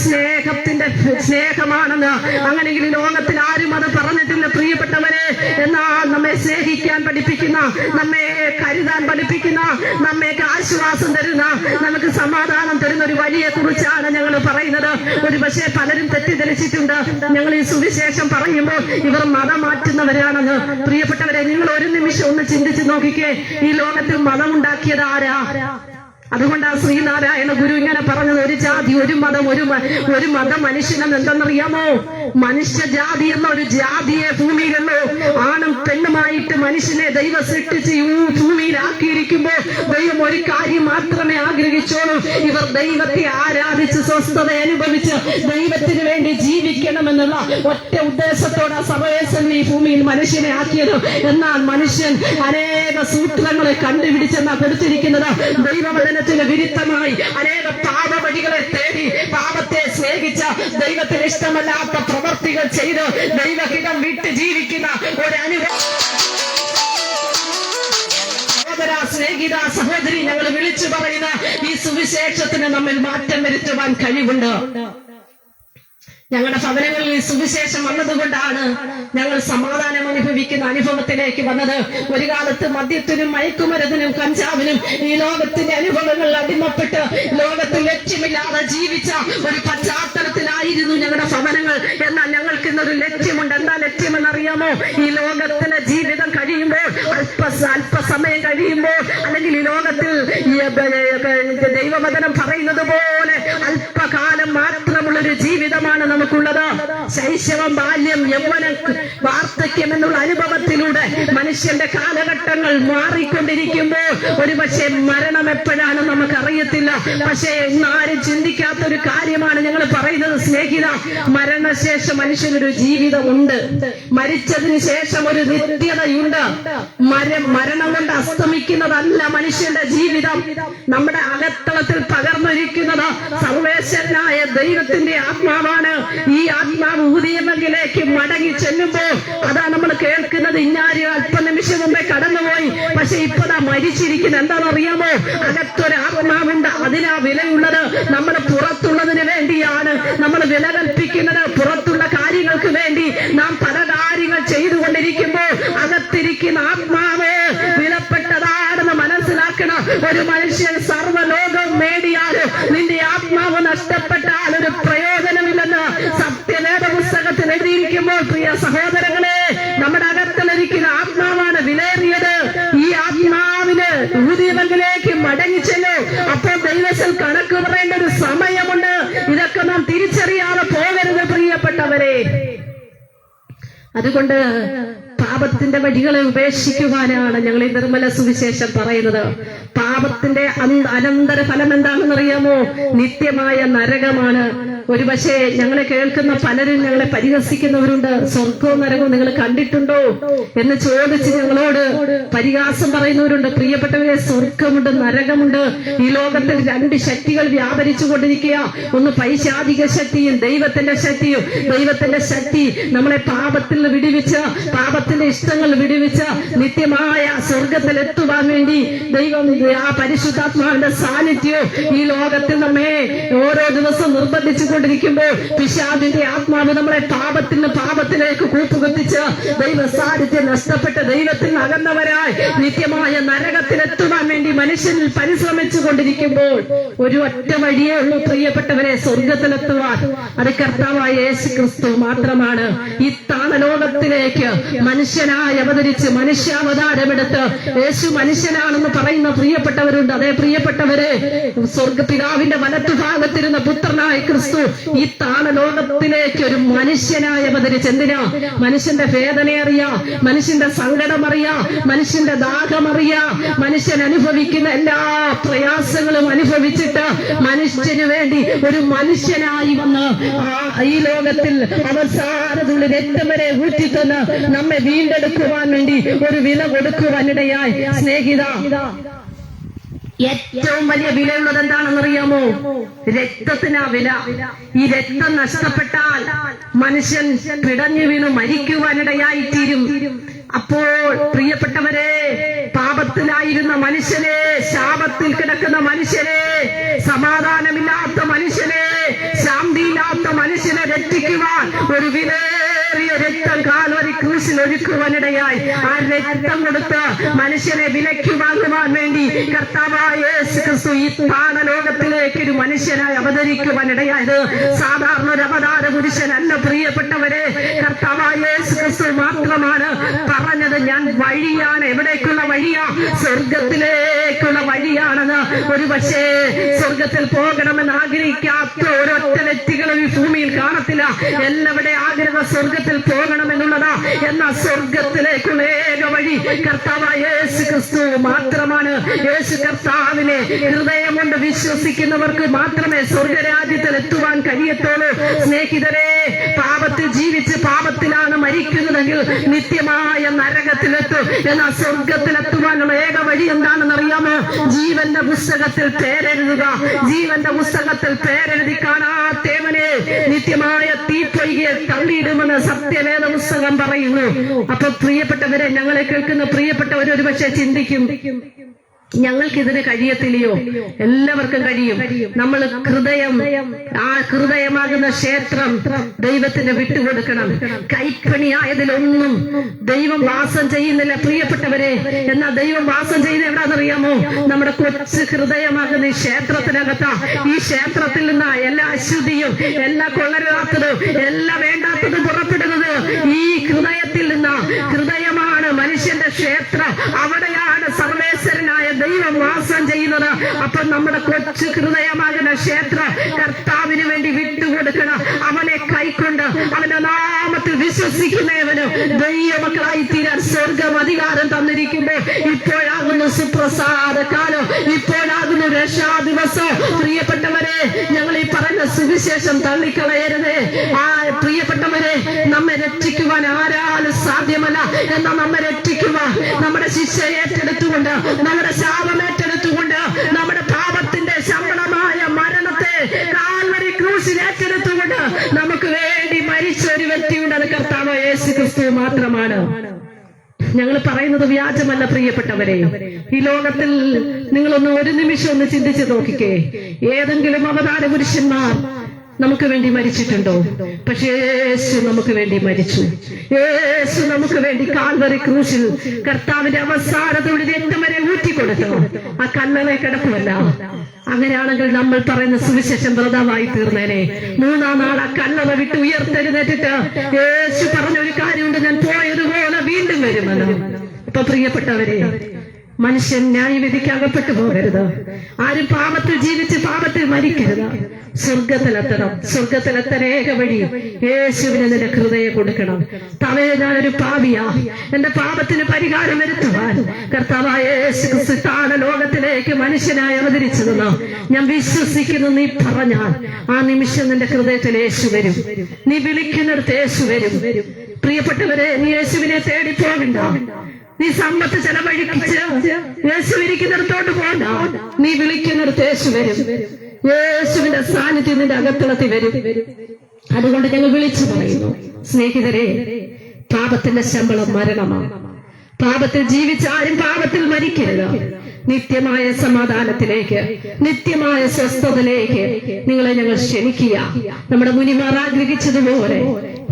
സ്നേഹമാണെന്ന്. അങ്ങനെയെങ്കിൽ ലോകത്തിൽ ആരും അത് പറഞ്ഞിട്ടില്ല. പ്രിയപ്പെട്ടവരെ, എന്നാൽ നമ്മെ സ്നേഹിക്കാൻ പഠിപ്പിക്കുന്ന, നമ്മെ കരുതാൻ പഠിപ്പിക്കുന്ന, നമ്മേക്ക് ആശ്വാസം തരുന്ന, നമുക്ക് സമാധാനം തരുന്ന ഒരു വഴിയെ കുറിച്ചാണ് ഞങ്ങൾ പറയുന്നത്. ഒരു പക്ഷേ പലരും തെറ്റിദ്ധരിച്ചിട്ടുണ്ട്, ഞങ്ങൾ ഈ സുവിശേഷം പറയുമ്പോൾ ഇവർ മതം മാറ്റുന്നവരാണെന്ന്. പ്രിയപ്പെട്ടവരെ, നിങ്ങൾ ഒരു നിമിഷം ഒന്ന് ചിന്തിച്ചു നോക്കിക്കേ, ഈ ലോകത്തിൽ മതമുണ്ടാക്കിയത് ആരാ? അതുകൊണ്ട് ആ ശ്രീനാരായണ ഗുരു ഇങ്ങനെ പറഞ്ഞത്, ഒരു ജാതി ഒരു മതം ഒരു മതം മനുഷ്യനെന്ന് എന്തെന്നറിയാമോ? മനുഷ്യജാതി എന്ന ഒരു ജാതിയെ ഭൂമിയിലുള്ളൂ. ആണും പെണ്ണുമായിട്ട് മനുഷ്യനെ ദൈവം സൃഷ്ടിച്ച് ഭൂമിയിലാക്കിയിരിക്കുമ്പോൾ ദൈവം ഒരു കാര്യം മാത്രമേ ആഗ്രഹിച്ചോളൂ, ഇവർ ദൈവത്തെ ആരാധിച്ച് സ്വസ്ഥത അനുഭവിച്ച് ദൈവത്തിന് വേണ്ടി ജീവിക്കണമെന്നുള്ള ഒറ്റ ഉദ്ദേശത്തോടെ സർവേശ്വരൻ ഈ ഭൂമിയിൽ മനുഷ്യനെ ആക്കിയത്. എന്നാൽ മനുഷ്യൻ അനേക സൂത്രങ്ങളെ കണ്ടുപിടിച്ചെന്നാ കൊടുത്തിരിക്കുന്നത്. ദൈവവചനത്തിന് വിരുദ്ധമായി അനേക പാപവഴികളെ തേടി പാപത്തെ സ്നേഹിച്ച ദൈവത്തിന് ഇഷ്ടമല്ലാത്ത പ്രവർത്തികൾ ചെയ്ത് ദൈവഹിതം വിട്ട് ജീവിക്കുന്ന ഒരു അനുഭവം സ്നേഹിത സഹോദരി, ഞങ്ങൾ വിളിച്ചു പറയുന്ന ഈ സുവിശേഷത്തിന് നമ്മിൽ മാറ്റം വരുത്തുവാൻ കഴിവുണ്ട്. ഞങ്ങളുടെ ഭവനങ്ങളിൽ ഈ സുവിശേഷം വന്നതുകൊണ്ടാണ് ഞങ്ങൾ സമാധാനം അനുഭവിക്കുന്ന അനുഭവത്തിലേക്ക് വന്നത്. ഒരു കാലത്ത് മദ്യത്തിനും മയക്കുമരുന്നിനും കഞ്ചാവിനും ഈ ലോകത്തിന്റെ അനുഭവങ്ങളിൽ അടിമപ്പെട്ട് ലോകത്തിൽ ലക്ഷ്യമില്ലാതെ ജീവിച്ച ഒരു പശ്ചാത്തലത്തിലായിരുന്നു ഞങ്ങളുടെ ഭവനങ്ങൾ. എന്നാൽ ഞങ്ങൾക്ക് ഇന്നൊരു ലക്ഷ്യമുണ്ട്. എന്താ ലക്ഷ്യമെന്നറിയാമോ? ഈ ലോകത്തിലെ ജീവിതം കഴിയുമ്പോൾ, അല്പസമയം കഴിയുമ്പോൾ, അല്ലെങ്കിൽ ഈ ലോകത്തിൽ ദൈവവചനം പറയുന്നത് പോലെ അല്പകാലം മാത്രമുള്ളൊരു ജീവിതമാണ് നമുക്കുള്ളത്. ശൈശവം, ബാല്യം, യൗവനം, വാർദ്ധക്യം എന്നുള്ള അനുഭവത്തിലൂടെ മനുഷ്യന്റെ കാലഘട്ടങ്ങൾ മാറിക്കൊണ്ടിരിക്കുമ്പോൾ ഒരുപക്ഷെ മരണം എപ്പോഴാണ് നമുക്കറിയത്തില്ല. പക്ഷേ ഇന്നാരും ചിന്തിക്കാത്തൊരു കാര്യമാണ് ഞങ്ങൾ പറയുന്നത്. സ്നേഹിത, മരണശേഷം മനുഷ്യനൊരു ജീവിതമുണ്ട്. മരിച്ചതിന് ശേഷം ഒരു നിത്യതയുണ്ട്. മരണം കൊണ്ട് അസ്തമിക്കുന്നതല്ല മനുഷ്യന്റെ ജീവിതം. നമ്മുടെ അകത്തളത്തിൽ പകർന്നിരിക്കുന്നത് സർവേശ്വരനായ ദൈവത്തിന്റെ ആത്മാവാണ്. ഈ ആത്മാവ് ഊതിയമങ്കിലേക്ക് മടങ്ങി ചെല്ലുമ്പോൾ അതാ നമ്മൾ കേൾക്കുന്നത്. ഇന്നാര് അല്പനിമിഷം മുമ്പേ കടന്നുപോയി, പക്ഷെ ഇപ്പതാ മരിച്ചിരിക്കുന്നത്. എന്താണെന്നറിയാമോ? അകത്തൊരു ആത്മാവുണ്ട്. അതിനാ വിലയുള്ളത്. നമ്മൾ പുറത്തുള്ളതിന് വേണ്ടിയാണ് നമ്മൾ വില കൽപ്പിക്കുന്നത്. പുറത്തുള്ള കാര്യങ്ങൾക്ക് വേണ്ടി നാം പല കാര്യങ്ങൾ ചെയ്തുകൊണ്ടിരിക്കുമ്പോൾ അകത്തിരിക്കുന്ന ആത്മാവ് വിലപ്പെട്ടതാണെന്ന് മനസ്സിലാക്കണം. ഒരു മനുഷ്യൻ സർവ്വലോകം നേടിയാലും നിന്റെ ആത്മാവ് നഷ്ടപ്പെട്ടാൽ ഒരു പ്രയോജനമില്ലെന്ന് സത്യവേദ പുസ്തകത്തിൽ എഴുതിയിരിക്കുമ്പോൾ, പ്രിയ സഹോദരങ്ങളെ, നമ്മുടെ അകത്തിലിരിക്കുന്ന ആത്മാവാണ് വിലയേറിയത്. ഈ ആത്മാവിന് ഊതിയമങ്കിലേക്ക് മടങ്ങിച്ചെല്ലോ. അപ്പോൾ ദൈവത്തിൽ കണക്ക് പറയേണ്ട ഒരു സമയമുണ്ട്. ഇതൊക്കെ നാം തിരിച്ചറിയാതെ പോകരുത് പ്രിയപ്പെട്ടവരെ. അതുകൊണ്ട് പാപത്തിന്റെ വഴികളെ ഉപേക്ഷിക്കുവാനാണ് ഞങ്ങൾ ഈ നിർമ്മല സുവിശേഷം പറയുന്നത്. പാപത്തിന്റെ അനന്തര ഫലം എന്താണെന്നറിയാമോ? നിത്യമായ നരകമാണ്. ഒരുപക്ഷെ ഞങ്ങളെ കേൾക്കുന്ന പലരും ഞങ്ങളെ പരിഹസിക്കുന്നവരുണ്ട്. സ്വർഗവും നരകവും നിങ്ങൾ കണ്ടിട്ടുണ്ടോ എന്ന് ചോദിച്ച് ഞങ്ങളോട് പരിഹാസം പറയുന്നവരുണ്ട്. പ്രിയപ്പെട്ടവരെ, സ്വർഗമുണ്ട്, നരകമുണ്ട്. ഈ ലോകത്തിൽ രണ്ട് ശക്തികൾ വ്യാപരിച്ചു കൊണ്ടിരിക്കുക. ഒന്ന് പൈശാചിക ശക്തിയും ദൈവത്തിന്റെ ശക്തിയും. ദൈവത്തിന്റെ ശക്തി നമ്മളെ പാപത്തിൽ വിടുവിച്ച്, പാപത്തിന്റെ ഇഷ്ടങ്ങൾ വിടുവിച്ച് നിത്യമായ സ്വർഗത്തിൽ എത്തുവാൻ വേണ്ടി ദൈവം ആ പരിശുദ്ധാത്മാവിന്റെ സാന്നിധ്യവും ഈ ലോകത്തിൽ നമ്മെ ഓരോ ദിവസവും നിർബന്ധിച്ചുകൊണ്ടിരിക്കുമ്പോൾ പിശാചിന്റെ ആത്മാവ് നമ്മളെ പാപത്തിലേക്ക് കൂപ്പുകുത്തിച്ച് ദൈവ സാന്നിധ്യം നഷ്ടപ്പെട്ട് ദൈവത്തിൽ അകന്നവരായി നിത്യമായ നരകത്തിലെത്തുവാൻ വേണ്ടി മനുഷ്യനിൽ പരിശ്രമിച്ചു കൊണ്ടിരിക്കുമ്പോൾ ഒരു ഒറ്റ വഴിയേ ഉള്ളൂ പ്രിയപ്പെട്ടവരെ, സ്വർഗത്തിലെത്തുവാൻ. അത് കർത്താവായ യേശു ക്രിസ്തു മാത്രമാണ്. ഈ താണലോകത്തിലേക്ക് മനുഷ്യനായി അവതരിച്ച് മനുഷ്യാവതാരമെടുത്ത് യേശു മനുഷ്യനാണെന്ന് പറയുന്ന പ്രിയപ്പെട്ടവരുണ്ട്. അതേ പ്രിയപ്പെട്ടവരെ, സ്വർഗപിതാവിന്റെ വലത്തുഭാഗത്തിരുന്ന പുത്രനായ ക്രിസ്തു ഈ താണലോകത്തിലേക്ക് ഒരു മനുഷ്യനായി അവതരിച്ച്. എന്തിനാ? മനുഷ്യന്റെ വേദന അറിയാം, മനുഷ്യന്റെ സങ്കടം അറിയാം, മനുഷ്യന്റെ ദാഹം അറിയാം, മനുഷ്യൻ അനുഭവിക്കുന്ന എല്ലാ പ്രയാസങ്ങളും അനുഭവിച്ചിട്ട് മനുഷ്യന് വേണ്ടി ഒരു മനുഷ്യനായി വന്ന് ഈ ലോകത്തിൽ അവസാനത്തുള്ള രക്തം വരെ ഊറ്റിത്തന്ന് നമ്മെ വീണ്ടെടുക്കുവാൻ വേണ്ടി ഒരു വില കൊടുക്കുവാനിടയായി. സ്നേഹിത, ഏറ്റവും വലിയ വിലയുള്ളത് എന്താണെന്നറിയാമോ? രക്തത്തിനാ വില. ഈ രക്തം നഷ്ടപ്പെട്ടാൽ മനുഷ്യൻ പിടഞ്ഞു വീണ് മരിക്കുവാനിടയായി തീരും. അപ്പോൾ പ്രിയപ്പെട്ടവരെ, പാപത്തിലായിരുന്ന മനുഷ്യനെ, ശാപത്തിൽ കിടക്കുന്ന മനുഷ്യനെ, സമാധാനമില്ലാത്ത മനുഷ്യനെ, ശാന്തിയില്ലാത്ത മനുഷ്യനെ രക്ഷിക്കുവാൻ ഒരു വിലയേറിയ വിലയേറിയ രക്തം കാൽവരി ക്രൂശിൽ ഒഴുക്കുവാനിടയായി. ആ രക്തം കൊടുത്ത് മനുഷ്യനെ വിലയ്ക്ക് വാങ്ങുവാൻ വേണ്ടി കർത്താവായ യേശു ക്രിസ്തു ഈ താണലോകത്തിലേക്ക് ഒരു മനുഷ്യനായി അവതരിക്കുവാനിടയായത് സാധാരണ ഒരു അവതാര പുരുഷനല്ല പ്രിയപ്പെട്ടവരെ. കർത്താവായ യേശു ക്രിസ്തു മാത്രമാണ് പറഞ്ഞത്, ഞാൻ വഴിയാണ്. എവിടേക്കുള്ള വഴിയാ? സ്വർഗത്തിലേക്കുള്ള വഴിയാണെന്ന്. ഒരു പക്ഷേ സ്വർഗത്തിൽ പോകണമെന്ന് ആഗ്രഹിക്കാത്ത ഒരൊറ്റ വ്യക്തികളും ഈ ഭൂമിയിൽ കാണത്തില്ല. എല്ലാവരുടെ ആഗ്രഹം സ്വർഗത്തിൽ പോകണമെന്നുള്ളതാ. എന്നാൽ സ്വർഗത്തിലേക്കുള്ള ഏക വഴി കർത്താവായ യേശു ക്രിസ്തു മാത്രമാണ്. യേശു കർത്താവിനെ ഹൃദയം കൊണ്ട് വിശ്വസിക്കുന്നവർക്ക് മാത്രമേ സ്വർഗരാജ്യത്തിൽ എത്തുവാൻ കഴിയത്തുള്ളൂ. സ്നേഹിതരെ, പാപത്തിൽ ജീവിച്ച് പാപത്തിലാണ് മരിക്കുന്നതെങ്കിൽ നിത്യമായ നരകത്തിലെത്തും. എന്നാൽ സ്വർഗത്തിലെത്തുവാനുള്ള ഏക വഴി എന്താണെന്ന് അറിയാമോ? ജീവന്റെ പുസ്തകത്തിൽ പേരെഴുതുക. ജീവന്റെ പുസ്തകത്തിൽ പേരെഴുതി കാണാത്തേവനെ നിത്യമായ തീപ്പൊയ്കയിൽ തള്ളിയിടുമെന്ന് സത്യവേദ പുസ്തകം പറയുന്നു. അപ്പൊ പ്രിയപ്പെട്ടവരെ, ഞങ്ങളെ കേൾക്കുന്ന പ്രിയപ്പെട്ടവർ ഒരു പക്ഷേ ചിന്തിക്കും, ഞങ്ങൾക്കിതിന് കഴിയത്തില്ലയോ? എല്ലാവർക്കും കഴിയും. നമ്മൾ ആ ഹൃദയമാകുന്ന ക്ഷേത്രം ദൈവത്തിന് വിട്ടുകൊടുക്കണം. കൈപ്പണിയായതിലൊന്നും ദൈവം വാസം ചെയ്യുന്നില്ല പ്രിയപ്പെട്ടവരെ. എന്നാൽ ദൈവം വാസം ചെയ്യുന്നത് എവിടാന്നറിയാമോ? നമ്മുടെ കൊച്ചു ഹൃദയമാകുന്ന ഈ ക്ഷേത്രത്തിനകത്താ. ഈ ക്ഷേത്രത്തിൽ നിന്നാ എല്ലാ അശുദ്ധിയും, എല്ലാ കൊള്ളരുതാത്തതും, എല്ലാ വേണ്ടാത്തതും പുറപ്പെടുന്നത് ഈ ഹൃദയത്തിൽ നിന്നാ. ഹൃദയമാണ് മനുഷ്യന്റെ ക്ഷേത്രം. അവിടെയാണ് സർവേശ്വരനായ ദൈവം വാസം ചെയ്യുന്നത്. അപ്പൊ നമ്മുടെ കൊച്ചു ഹൃദയമാകുന്ന ക്ഷേത്രം കർത്താവിന് വേണ്ടി വിട്ടുകൊടുക്കണം. അവനെ കൈക്കൊണ്ട് അവന്റെ നാമത്തിൽ വിശ്വസിക്കുന്നവന് ദൈവമക്കളായി തീരാൻ സ്വർഗം അധികാരം തന്നിരിക്കുമ്പോൾ ഇപ്പോഴാകുന്നു സുപ്രസാദ കാലം, ഇപ്പോഴാകുന്നു രക്ഷാ ദിവസം. പ്രിയപ്പെട്ടവരെ, ഞങ്ങൾ ഈ പറയുന്ന സുവിശേഷം തള്ളിക്കളയരുതേ. ആ പ്രിയപ്പെട്ടവരെ, നമ്മെ രക്ഷിക്കുവാൻ ആരാലും സാധ്യമല്ല. എന്നാൽ നമ്മെ രക്ഷിക്കുവാൻ നമ്മുടെ ശിക്ഷ ഏറ്റെടുത്തുകൊണ്ട്, നമ്മുടെ ശാപം ഏറ്റെടുത്തുകൊണ്ട്, നമ്മുടെ പാപത്തിന്റെ ശമ്പളമായ മരണത്തെ കാൽവരി ക്രൂശിൽ ഏറ്റെടുത്തുകൊണ്ട് നമുക്ക് വേണ്ടി മരിച്ച ഒരു വ്യക്തിയുണ്ട്. അത് കർത്താവ് യേശു ക്രിസ്തു മാത്രമാണ്. ഞങ്ങൾ പറയുന്നത് വ്യാജമല്ല പ്രിയപ്പെട്ടവരെ. ഈ ലോകത്തിൽ നിങ്ങളൊന്ന് ഒരു നിമിഷം ഒന്ന് ചിന്തിച്ചു നോക്കിക്കേ. ഏതെങ്കിലും അവതാര പുരുഷന്മാർ നമുക്ക് വേണ്ടി മരിച്ചിട്ടുണ്ടോ? പക്ഷേ യേശു നമുക്ക് വേണ്ടി മരിച്ചു. യേശു നമുക്ക് വേണ്ടി കാൽവരി ക്രൂശിൽ കർത്താവിന്റെ അവസാനത്തോടെ രക്തം വരെ ഊറ്റിക്കൊടുത്തു. ആ കല്ലറ കിടക്കുമല്ല. അങ്ങനെയാണെങ്കിൽ നമ്മൾ പറയുന്ന സുവിശേഷം വ്രതമായി തീർന്നേനെ. മൂന്നാം നാൾ ആ കല്ലറ വിട്ട് ഉയർത്തെഴുന്നേറ്റിട്ട് യേശു പറഞ്ഞൊരു കാര്യമുണ്ട്, ഞാൻ പോയതുപോലെ വീണ്ടും വരുമെന്ന്. അപ്പൊ പ്രിയപ്പെട്ടവരെ, മനുഷ്യൻ ന്യായവിധിക്ക് അകപ്പെട്ടു പോകരുത്. ആരും പാപത്തിൽ ജീവിച്ച് പാപത്തിൽ മരിക്കരുത്. സ്വർഗത്തിലെത്തണം. സ്വർഗത്തിലെത്താൻ ഏക വഴി യേശുവിനെ നിന്റെ ഹൃദയം കൊടുക്കണം. തവേ, ഞാനൊരു പാപിയാ, എന്റെ പാപത്തിന് പരിഹാരം വരുത്തുവാൻ കർത്താവായ യേശു ക്രിസ്തു താഴെ ലോകത്തിലേക്ക് മനുഷ്യനായി അവതരിച്ചതെന്ന് ഞാൻ വിശ്വസിക്കുന്നു. നീ പറഞ്ഞാൽ ആ നിമിഷം നിന്റെ ഹൃദയത്തിൽ യേശു വരും. നീ വിളിക്കുന്നിടത്ത് യേശു വരും. പ്രിയപ്പെട്ടവരെ, നീ യേശുവിനെ തേടി പോകണ്ട. നീ സമ്പത്ത് ചെലവഴിച്ച് യേശു ഇരിക്കുന്നിടത്തോട്ട് പോകണ്ട. നീ വിളിക്കുന്നിടത്ത് യേശു വരും. യേശുവിന്റെ സാന്നിധ്യം നിന്റെ അകത്തളത്തിൽ വരും. അതുകൊണ്ട് ഞങ്ങൾ വിളിച്ചു പറയുന്നു, സ്നേഹിതരെ, പാപത്തിന്റെ ശമ്പളം മരണമാണ്. പാപത്തിൽ ജീവിച്ച ആരും പാപത്തിൽ മരിക്കരുത്. നിത്യമായ സമാധാനത്തിലേക്ക്, നിത്യമായ സ്വസ്ഥതയിലേക്ക് നിങ്ങളെ ഞങ്ങൾ ക്ഷണിക്കുക. നമ്മുടെ മുനിമാർ ആഗ്രഹിച്ചതുപോലെ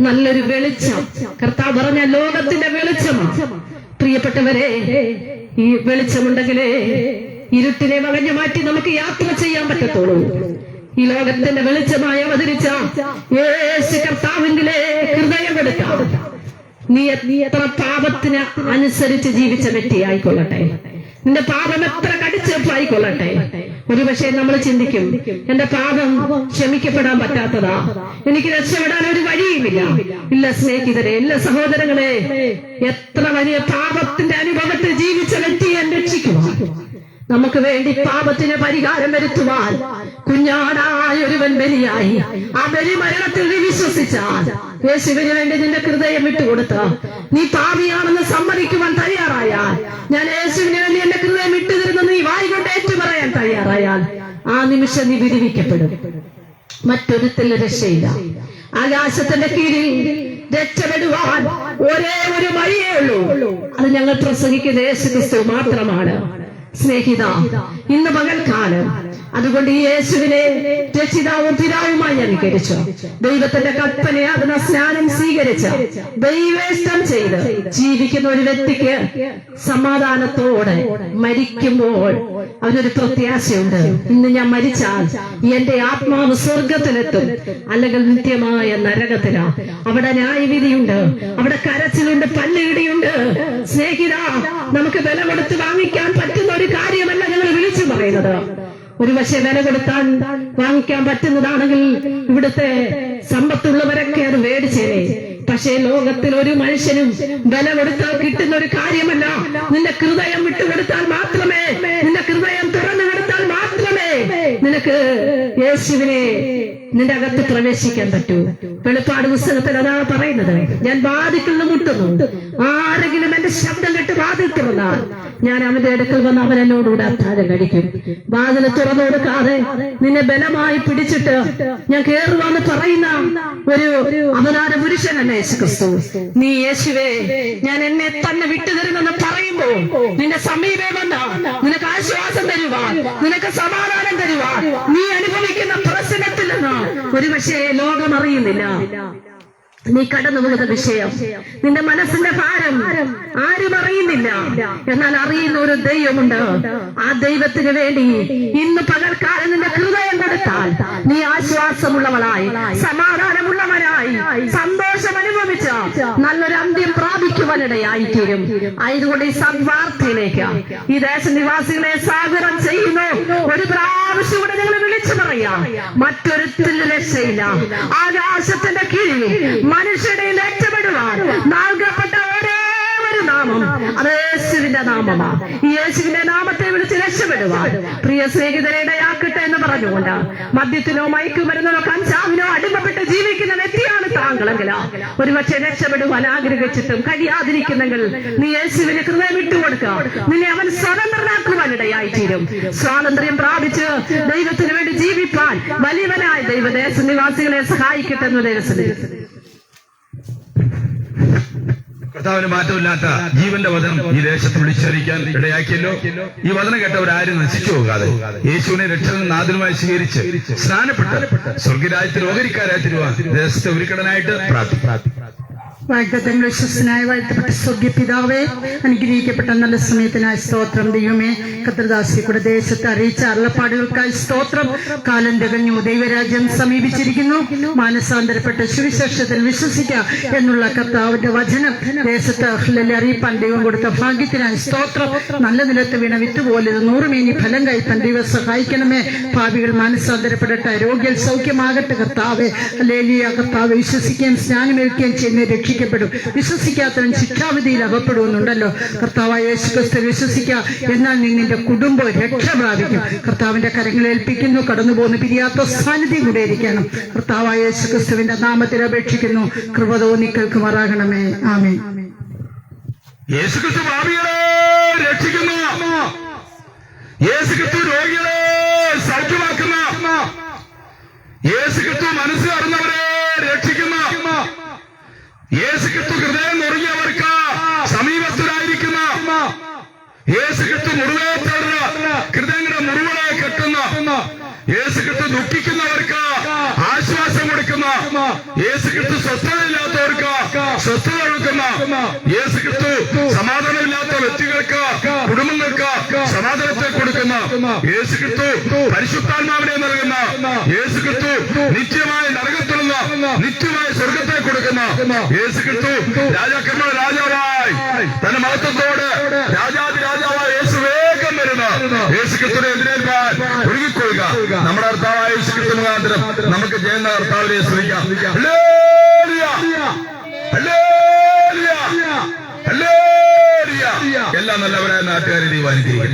നല്ലൊരു വെളിച്ചം കർത്താവ് പറഞ്ഞ ലോകത്തിന്റെ വെളിച്ചമാണ്. പ്രിയപ്പെട്ടവരെ, ഈ വെളിച്ചമുണ്ടെങ്കിലേ ഇരുട്ടിനെ വകഞ്ഞു മാറ്റി നമുക്ക് യാത്ര ചെയ്യാൻ പറ്റത്തുള്ളൂ. ഈ ലോകത്തിന്റെ വെളിച്ചമായി അവതരിച്ച യേശു കർത്താവിന്റെ ഹൃദയം കൊടുക്കാം. നീ എത്ര പാപത്തിന് അനുസരിച്ച് ജീവിച്ച വ്യക്തിയായിക്കൊള്ളട്ടെ, നിന്റെ പാപം എത്ര കടിച്ചേപ്പായിക്കൊള്ളട്ടെ, ഒരുപക്ഷെ നമ്മൾ ചിന്തിക്കും, എന്റെ പാപം ക്ഷമിക്കപ്പെടാൻ പറ്റാത്തതാ, എനിക്ക് രക്ഷപ്പെടാൻ ഒരു വഴിയുമില്ല. ഇല്ല സ്നേഹിതരെ, ഇല്ല സഹോദരങ്ങളെ, എത്ര വലിയ പാപത്തിന്റെ അനുഭവത്തിൽ ജീവിച്ച വ്യക്തിയെ രക്ഷിക്കുവാൻ, നമുക്ക് വേണ്ടി പാപത്തിന് പരിഹാരം വരുത്തുവാൻ കുഞ്ഞാടായ ഒരുവൻ ബലിയായി. ആ ബലി മരണത്തിൽ നീ വിശ്വസിച്ചാൽ, യേശുവിന് വേണ്ടി നിന്റെ ഹൃദയം വിട്ടുകൊടുത്ത, നീ പാപിയാണെന്ന് സമ്മതിക്കുവാൻ തയ്യാറായാൽ, ഞാൻ യേശുവിന് വേണ്ടി എന്റെ ഹൃദയം വിട്ടുതരുന്ന നീ വായിക്കൊണ്ട് ഏറ്റുപറയാൻ തയ്യാറായാൽ, ആ നിമിഷം നീ വിടുവിക്കപ്പെടും. മറ്റൊരുത്തിൽ രക്ഷയില്ല. ആകാശത്തിന്റെ കീഴിൽ രക്ഷപ്പെടുവാൻ ഒരേ ഒരു വഴിയേ ഉള്ളൂ. അത് ഞങ്ങൾ പ്രസംഗിക്കുന്ന യേശു ക്രിസ്തു മാത്രമാണ്. സ്നേഹിത, ഇന്ന് പകൽക്കാലം അതുകൊണ്ട് ഈ യേശുവിനെ രക്ഷിതാവും പിതാവുമായി അംഗീകരിച്ചു, ദൈവത്തിന്റെ കൽപ്പനയാകുന്ന സ്നാനം സ്വീകരിച്ച് ദൈവേഷ്ടം ചെയ്ത് ജീവിക്കുന്ന ഒരു വ്യക്തിക്ക് സമാധാനത്തോടെ മരിക്കുമ്പോൾ അവനൊരു പ്രത്യാശയുണ്ട്. ഇന്ന് ഞാൻ മരിച്ചാൽ എന്റെ ആത്മാവ് സ്വർഗത്തിലെത്തും, അല്ലെങ്കിൽ നിത്യമായ നരകത്തിലാ. അവിടെ ന്യായവിധിയുണ്ട്, അവിടെ കരച്ചിലുണ്ട്, പല്ലിടിയുണ്ട്. സ്നേഹിത, നമുക്ക് വില കൊടുത്ത് വാങ്ങിക്കാൻ പറ്റുന്ന ഒരു കാര്യമല്ല ഞങ്ങൾ വിളിച്ചു പറയുന്നത്. ഒരു പക്ഷെ വില കൊടുത്താൽ വാങ്ങിക്കാൻ പറ്റുന്നതാണെങ്കിൽ ഇവിടുത്തെ സമ്പത്തുള്ളവരൊക്കെ അത് മേടിച്ചേനെ. പക്ഷേ ലോകത്തിൽ ഒരു മനുഷ്യനും വില കൊടുത്താൽ കിട്ടുന്ന ഒരു കാര്യമല്ല. നിന്റെ ഹൃദയം വിട്ടുകൊടുത്താൽ മാത്രമേ, നിന്റെ ഹൃദയം തുറന്നു കൊടുത്താൽ മാത്രമേ നിനക്ക് യേശുവിനെ നിന്റെ അകത്ത് പ്രവേശിക്കാൻ പറ്റൂ. വെളിപ്പാട് പുസ്തകത്തിൽ അതാണ് പറയുന്നത്. ഞാൻ വാതിൽക്കൽ മുട്ടുന്നു, ആരെങ്കിലും എന്റെ ശബ്ദം കേട്ട് വാതിൽ തുറന്നാൽ ഞാൻ അവന്റെ അടുക്കൽ വന്ന് അവൻ എന്നോടുകൂടെ അത്താഴം കഴിക്കും. വാതില് തുറന്നു കൊടുക്കാതെ നിന്നെ ബലമായി പിടിച്ചിട്ട് ഞാൻ കയറുവാന്ന് പറയുന്ന ഒരു അവതാര പുരുഷനല്ല യേശുക്രിസ്തു. നീ യേശുവേ, ഞാൻ എന്നെ തന്നെ വിട്ടുതരുന്നെന്ന് പറയുമ്പോ നിന്റെ സമീപം വന്ന നിനക്ക് ആശ്വാസം തരുവാൻ, നിനക്ക് സമാധാനം തരുവാൻ, നീ അനുഭവിക്കുന്ന പ്രശ്നത്തിൽ നിന്ന് ഒരുപക്ഷെ ലോകം അറിയുന്നില്ല. നീ കടന്നു പോകുന്ന വിഷയം, നിന്റെ മനസ്സിന്റെ ഭാരം ആരും അറിയുന്നില്ല. എന്നാൽ അറിയുന്ന ഒരു ദൈവമുണ്ട്. ആ ദൈവത്തിന് വേണ്ടി ഇന്ന് പകൽക്കാലം നിന്റെ ഹൃദയം കൊടുത്താൽ നീ ആശ്വാസമുള്ളവളായി, സമാധാനമുള്ളവനായി, സന്തോഷം അനുഭവിച്ച നല്ലൊരു അന്ത്യം പ്രാപിക്കുവാനിടയായിത്തീരും. അതുകൊണ്ട് ഈ സദ്വാർത്തയിലേക്ക് ഈ ദേശനിവാസികളെ സ്വാഗതം ചെയ്യുന്നു. ഒരു പ്രാവശ്യം കൂടെ ഞങ്ങൾ വിളിച്ചു പറയാം, മറ്റൊരുത്തിൽ രക്ഷയില്ല. ആകാശത്തിന്റെ കീഴിൽ മനുഷ്യരുടെ രക്ഷപ്പെടുവാൻ നൽകപ്പെട്ട ഒരേ ഒരു നാമം അത് യേശുവിന്റെ നാമമാണ്. ഈ യേശുവിന്റെ നാമത്തെ വിളിച്ച് രക്ഷപ്പെടുവാൻ പ്രിയ സ്നേഹിതരെ ഇടയാക്കട്ടെ എന്ന് പറഞ്ഞുകൊണ്ട് മദ്യത്തിനോ മയക്കുമരുന്നിനോ കഞ്ചാവിനോ അടിമപ്പെട്ട് ജീവിക്കുന്ന വ്യക്തിയാണ് താങ്കളെങ്കിൽ ഒരുപക്ഷെ രക്ഷപ്പെടുവാൻ ആഗ്രഹിച്ചിട്ടും കഴിയാതിരിക്കുന്നെങ്കിൽ നീ യേശുവിന് ഹൃദയം വിട്ടുകൊടുക്കുക. നിന്നെ അവൻ സ്വതന്ത്രനാക്കുവാനിടയായി തീരും. സ്വാതന്ത്ര്യം പ്രാപിച്ച് ദൈവത്തിന് വേണ്ടി ജീവിപ്പാൻ വലിയവനായ ദൈവദേശ നിവാസികളെ സഹായിക്കട്ടെ എന്ന് ദൈവത്തിന്. കർത്താവിന് മാറ്റമില്ലാത്ത ജീവന്റെ വചനം ഈ ദേശത്ത് വിളിച്ചറിയിക്കാൻ ഇടയാക്കിയല്ലോ. ഈ വചനം കേട്ടവരാരും നശിച്ചു പോകാതെ യേശുവിനെ രക്ഷകനും നാഥനുമായി സ്വീകരിച്ച് സ്നാനപ്പെട്ട് സ്വർഗരാജ്യത്തിൽ ഓഹരിക്കാരായി തീരുവാൻ ദേശത്തെ ഒരുക്കടനായിട്ട് പ്രാർത്ഥിക്കും. വാഗ്ദത്തങ്ങൾ വിശ്വസനായ വാഴ്ത്തപ്പെട്ട സ്വർഗീയ പിതാവേ, അനുഗ്രഹിക്കപ്പെട്ട നല്ല സമയത്തിനായി സ്തോത്രം. ദൈവമേ, കർത്തൃദാസി കൂടെ ദേശത്ത് അറിയിച്ച അരുളപ്പാടുകൾക്കായി സ്തോത്രം. കാലം തികഞ്ഞു, ദൈവരാജ്യം സമീപിച്ചിരിക്കുന്നു, മാനസാന്തരപ്പെട്ട് സുവിശേഷത്തിൽ വിശ്വസിക്കുക എന്നുള്ള കർത്താവിന്റെ വചനം ദേശത്ത് അറിയിപ്പാൻ ദൈവം കൊടുത്ത ഭാഗ്യത്തിനായി സ്തോത്രം. നല്ല നിലത്ത് വീണ വിത്തുപോലെ 100 മേനി ഫലം കഴിപ്പാൻ ദൈവം സഹായിക്കണമേ. പാപികൾ മാനസാന്തരപ്പെടട്ടെ, രോഗികൾ സൗഖ്യമാകട്ടെ. കർത്താവെ, ഹല്ലേലൂയ. കർത്താവ് വിശ്വസിക്കുകയും സ്നാനമേൽക്കുകയും ചെയ്യുന്ന രക്ഷിക്കപ്പെടും, വിശ്വസിക്കാത്തവൻ ശിക്ഷാവിധിയിൽ അകപ്പെടുമെന്നുണ്ടല്ലോ. കർത്താവായ യേശുക്രിസ്തു വിശ്വസിക്കുക, എന്നാൽ നിന്റെ കുടുംബം രക്ഷ പ്രാപിക്കും. കർത്താവിന്റെ കരങ്ങളിൽ ഏൽപ്പിക്കുന്നു. കടന്നുപോകുന്ന പിരിയാത്ത സാന്നിധ്യം കൂടെ ഇരിക്കണം. കർത്താവായ യേശുക്രിസ്തുവിന്റെ നാമത്തിൽ അപേക്ഷിക്കുന്നു. കൃപ തോന്നി കേൾക്കുമാറാകണമേ. ആമേൻ. യേശുക്രിസ്തു പാപികളെ രക്ഷിക്കുന്നു. യേശുക്രിസ്തു രോഗികളെ സൗഖ്യമാക്കുന്ന, യേശുക്രിസ്തു മനസ്സ് അറിഞ്ഞവരെ രക്ഷിക്കുന്ന, യേശുക്രിസ്തു ഹൃദയം നുറുങ്ങിയവർക്ക് സമീപസ്ഥരായിരിക്കുന്ന, യേശുക്രിസ്തു മുറിവേറ്റവരുടെ ഹൃദയങ്ങളുടെ മുറിവുകളെ കെട്ടുന്ന, യേശുക്രിസ്തു ദുഃഖിക്കുന്നവർക്ക് ആശ്വാസം കൊടുക്കുന്ന, യേശുക്രിസ്തു സ്വസ്ഥതയില്ലാത്തവർക്ക് സ്വസ്ഥത കൊടുക്കുന്ന, യേശുക്രിസ്തു സമാധാനമില്ലാത്ത വ്യക്തികൾക്ക്, കുടുംബങ്ങൾക്ക് സമാധാനത്തെ കൊടുക്കുന്ന, യേശുക്രിസ്തു പരിശുദ്ധാത്മാവിനെ നൽകുന്ന, യേശുക്രിസ്തു നിത്യമായ നരകത്തിലുള്ള നിത്യമായ സ്വർഗത്തെ കൊടുക്കുന്ന, യേശുക്രിസ്തു രാജാക്കന്മാർ രാജാവായി തന്റെ മഹത്വത്തോട് രാജാതി രാജാവായ യേശു വേഗം വരുന്ന യേശുക്രിസ്തുവിനെ എതിരേൽക്കാൻ ഒരുങ്ങിക്കൊള്ളുക. നമ്മുടെ കർത്താവായ യേശുക്രിസ്തു മുഖാന്തരം നമുക്ക് ചെയ്യുന്ന കർത്താവിനെ സ്തുതിക്കാം. Hallelujah, hallelujah, hallelujah. എല്ലാ നല്ലവരായ നാട്ടുകാരെ ദൈവം അനുഗ്രഹിക്കട്ടെ.